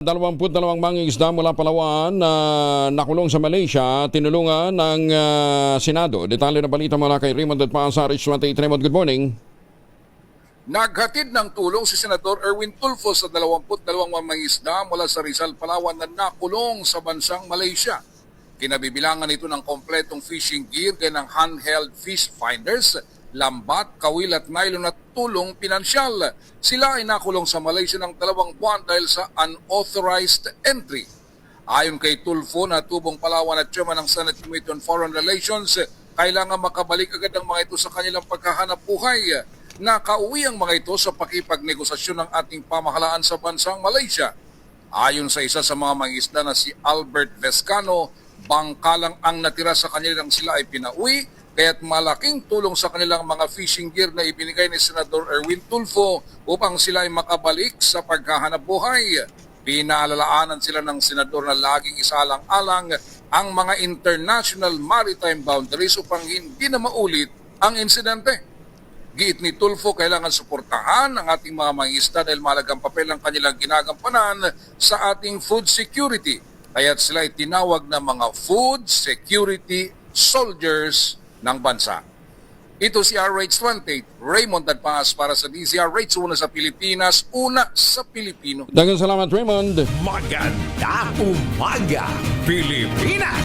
22 mangingisda mula Palawan na nakulong sa Malaysia, tinulungan ng Senado. Detalye na balita mula kay Raymond Pasa, Rich 28. Raymond, good morning. Naghatid ng tulong si Senador Erwin Tulfo sa 22 mangingisda mula sa Rizal, Palawan na nakulong sa bansang Malaysia. Kinabibilangan ito ng kompletong fishing gear gaya ng handheld fish finders, lambat, kawil at nylon at tulong pinansyal. Sila ay nakulong sa Malaysia ng 2 buwan dahil sa unauthorized entry. Ayon kay Tulfo na tubong Palawan at chairman ng Senate Committee on Foreign Relations, kailangan makabalik agad ang mga ito sa kanilang paghahanap buhay. Nakauwi ang mga ito sa pakipagnegosasyon ng ating pamahalaan sa bansang Malaysia. Ayon sa isa sa mga mangisda na si Albert Vescano, bangkalang ang natira sa kanilang sila ay pinauwi, kaya't malaking tulong sa kanilang mga fishing gear na ibinigay ni Senador Erwin Tulfo upang sila ay makabalik sa paghahanap buhay. Pinaalalaanan sila ng senador na laging isalang-alang ang mga international maritime boundaries upang hindi na maulit ang insidente. Giit ni Tulfo, kailangan suportahan ang ating mga mangisda dahil mahalagang papel ang kanilang ginagampanan sa ating food security. Kaya't sila ay tinawag na mga food security soldiers ng bansa. Ito si RH28, Raymond Dadpas para sa DZRH, una sa Pilipinas, una sa Pilipino. Daghang salamat, Raymond. Maganda umaga, Pilipinas!